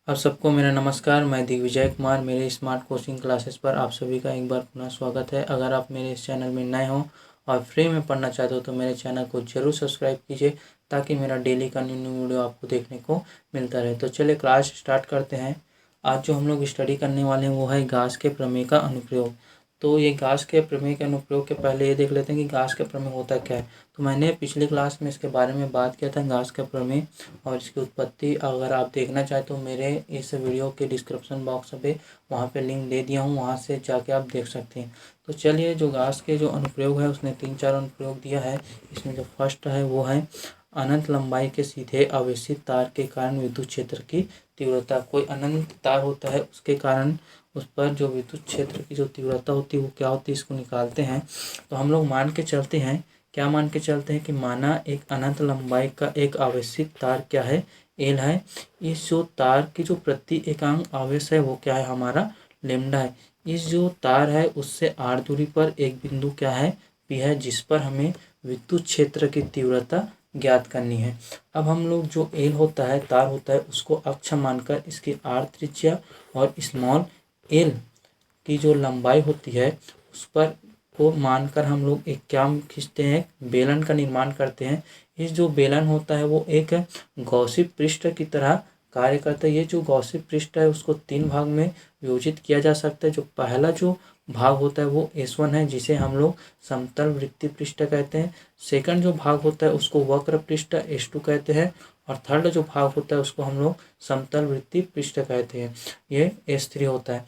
आप सबको मेरा नमस्कार। मैं दिग्विजय कुमार। मेरे स्मार्ट कोचिंग क्लासेस पर आप सभी का एक बार पुनः स्वागत है। अगर आप मेरे इस चैनल में नए हो और फ्री में पढ़ना चाहते हो तो मेरे चैनल को जरूर सब्सक्राइब कीजिए ताकि मेरा डेली का न्यू वीडियो आपको देखने को मिलता रहे। तो चलिए क्लास स्टार्ट करते हैं। आज जो हम लोग स्टडी करने वाले हैं वो है गाउस के प्रमेय का अनुप्रयोग। तो ये गाउस के प्रमेय के अनुप्रयोग के पहले ये देख लेते हैं कि गाउस का प्रमेय होता क्या है। तो मैंने पिछली क्लास में इसके बारे में बात किया था, गाउस का प्रमेय और इसकी उत्पत्ति। अगर आप देखना चाहें तो मेरे इस वीडियो के डिस्क्रिप्शन बॉक्स पे वहाँ पे लिंक दे दिया हूँ, वहाँ से जाके आप देख सकते हैं। तो चलिए, जो गाउस के जो अनुप्रयोग है उसने 3-4 अनुप्रयोग दिया है। इसमें जो फर्स्ट है वो है अनंत लंबाई के सीधे आवेशित तार के कारण विद्युत क्षेत्र की तीव्रता। कोई अनंत तार होता है, उसके कारण उस पर जो विद्युत क्षेत्र की जो तीव्रता होती है वो क्या होती है, इसको निकालते हैं। तो हम लोग मान के चलते हैं, क्या मान के चलते हैं कि माना एक अनंत लंबाई का एक आवेशित तार क्या है, एल है। इस जो तार की जो प्रति एकांक आवेश है वो क्या है, हमारा लेमडा है। इस जो तार है उससे आर दूरी पर एक बिंदु क्या है, पी है, जिस पर हमें विद्युत क्षेत्र की तीव्रता ज्ञात करनी है। अब हम लोग जो एल होता है, तार होता है, उसको अक्ष मानकर इसकी आर त्रिज्या और स्मॉल एल की जो लंबाई होती है उस पर को मानकर हम लोग एक क्या खींचते हैं, बेलन का निर्माण करते हैं। इस जो बेलन होता है वो एक गॉसिप पृष्ठ की तरह कार्य करता है। ये जो गॉसिप पृष्ठ है उसको 3 भाग में विभाजित किया जा सकता है। जो पहला जो भाग होता है वो S1 है, जिसे हम लोग समतल वृत्तीय पृष्ठ कहते हैं। सेकंड जो भाग होता है उसको वक्र पृष्ठ S2 कहते हैं। और थर्ड जो भाग होता है उसको हम लोग समतल वृत्तीय पृष्ठ कहते हैं, ये S3 होता है।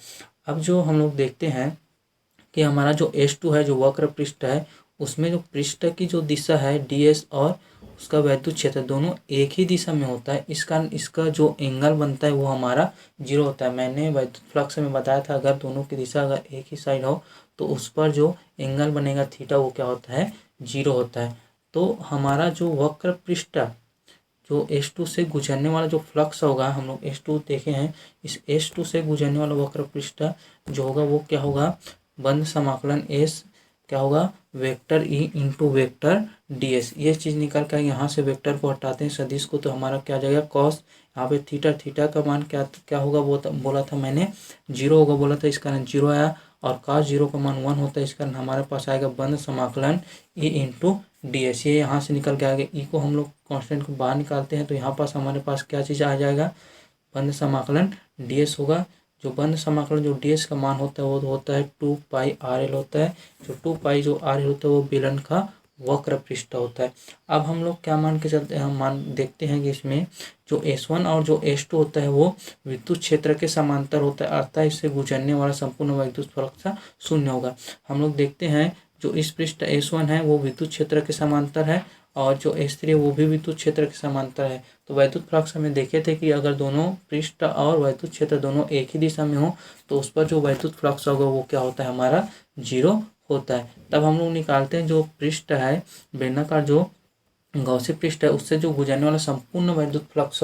अब जो हम लोग देखते हैं कि हमारा जो S2 है, जो वक्र पृष्ठ है, उसमें जो पृष्ठ की जो दिशा है DS और उसका वैद्युत क्षेत्र दोनों एक ही दिशा में होता है। इस कारण इसका जो एंगल बनता है वो हमारा 0 होता है। मैंने वैद्युत फ्लक्स में बताया था, अगर दोनों की दिशा अगर एक ही साइड हो तो उस पर जो एंगल बनेगा थीटा, वो क्या होता है, 0 होता है। तो हमारा जो वक्र पृष्ठ जो S2 से गुजरने वाला जो फ्लक्स होगा, हम लोग S2 देखे हैं, इस S2 से गुजरने वाला वक्र पृष्ठ जो होगा वो क्या होगा, बंद समाकलन S क्या होगा, vector E into vector DS। ये चीज़ निकल कर यहाँ से वेक्टर को हटाते हैं सदिश को, तो हमारा क्या आ जाएगा, कॉस। यहाँ पे थीटा, थीटा का मान क्या क्या होगा, वो बोला था मैंने 0 होगा बोला था, इस कारण 0 आया। और cos 0 का मान 1 होता है, इस कारण हमारे पास आएगा बंद समाकलन E इंटू DS। ये यहाँ से निकल के आएगा। ई को हम लोग कांस्टेंट को बाहर निकालते हैं तो यहाँ पास हमारे पास क्या चीज़ आ जाएगा, बंद समाकलन DS होगा। जो बंद समाकलन जो DS का मान होता है वो होता है 2πRL होता है। जो 2π जो RL होता है वो बेलन का वक्र पृष्ठ होता है। अब हम लोग क्या मान के चलते हैं, हम मान देखते हैं कि इसमें जो S1 और जो S2 होता है वो विद्युत क्षेत्र के समांतर होता है, अर्थात इससे गुजरने वाला संपूर्ण विद्युत फ्लक्स 0 होगा। हम लोग देखते हैं जो इस पृष्ठ S1 है वो विद्युत क्षेत्र के समांतर है और जो S3 है वो भी विद्युत क्षेत्र के समांतर है। तो वैद्युत फ्लक्स हमें देखे थे कि अगर दोनों पृष्ठ और वैद्युत क्षेत्र दोनों एक ही दिशा में हो तो उस पर जो वैद्युत फ्लक्स होगा वो क्या होता है, हमारा 0 होता है। तब हम लोग निकालते हैं जो पृष्ठ है, बेलनाकार जो गॉसिप पृष्ठ है, उससे जो गुजरने वाला संपूर्ण वैद्युत फ्लक्स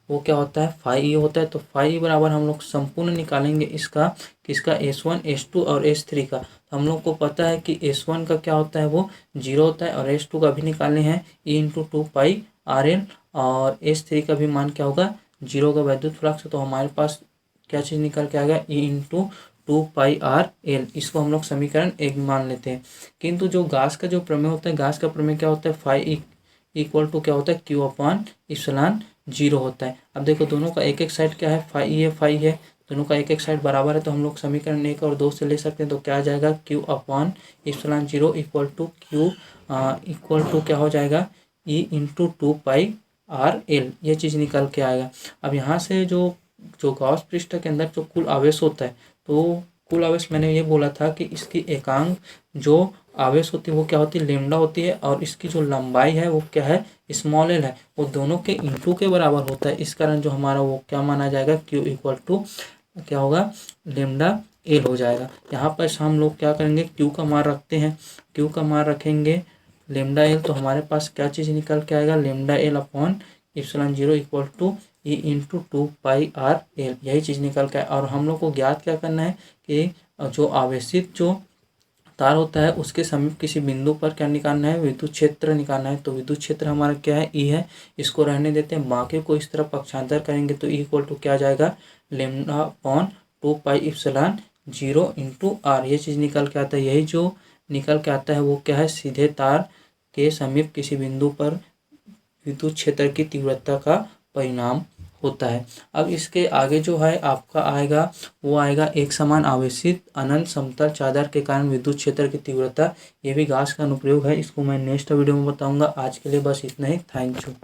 वो क्या होता है, फाई ई होता है। तो फाई ई बराबर हम लोग संपूर्ण निकालेंगे इसका, किसका, S1 S2 और S3 का। तो हम लोग को पता है कि S1 का क्या होता है, वो 0 होता है, और S2 का भी निकालने हैं E इंटू 2πRL, और S3 का भी मान क्या होगा, 0 का वैद्युत फ्लक्स। तो हमारे पास क्या चीज़ निकल के आएगा, E इंटू 2πRL। इसको हम लोग समीकरण 1 मान लेते हैं। किंतु जो गाउस का जो प्रमेय होता है, गाउस का प्रमेय क्या होता है, फाई इक्वल टू क्या होता है, Q अपॉन इप्सिलॉन 0 होता है। अब देखो दोनों का एक एक साइड क्या है, फाई है, फाई है, दोनों का एक एक साइड बराबर है, तो हम लोग समीकरण 1 और 2 से ले सकते हैं। तो क्या आ जाएगा, Q upon epsilon 0 equal to Q equal to क्या हो जाएगा, E इंटू 2πRL। ये चीज़ निकल के आएगा। अब यहाँ से जो जो गॉस पृष्ठ के अंदर जो कुल आवेश होता है, तो कुल आवेश मैंने ये बोला था कि इसकी एकांक जो आवेश होती है वो क्या होती है, लेमडा होती है, और इसकी जो लंबाई है वो क्या है, स्मॉल एल है, वो दोनों के इंटू के बराबर होता है। इस कारण जो हमारा वो क्या माना जाएगा, Q इक्वल टू क्या होगा, लेमडा एल हो जाएगा। यहाँ पर हम लोग क्या करेंगे, Q का मान रखते हैं, Q का मान रखेंगे लेमडा एल, तो हमारे पास क्या चीज़ निकल के आएगा, lambda L upon epsilon 0 equal to E into 2πRL। यही चीज़ निकल के, और हम लोग को ज्ञात क्या करना है कि जो आवेशित जो तार होता है उसके समीप किसी बिंदु पर क्या निकालना है, विद्युत क्षेत्र निकालना है। तो विद्युत क्षेत्र हमारा क्या है, ई है, इसको रहने देते हैं। बाकी को इस तरफ पक्षांतर करेंगे तो ई इक्वल टू क्या आ जाएगा, lambda upon 2 pi epsilon 0 into R. ये चीज़ निकल के आता है, यही जो निकल के आता है वो क्या है, सीधे तार के समीप किसी बिंदु पर विद्युत क्षेत्र की तीव्रता का परिणाम होता है। अब इसके आगे जो है आपका आएगा वो आएगा एक समान आवेशित अनंत समतल चादर के कारण विद्युत क्षेत्र की तीव्रता। ये भी गाउस का अनुप्रयोग है, इसको मैं नेक्स्ट वीडियो में बताऊंगा। आज के लिए बस इतना ही। Thank you.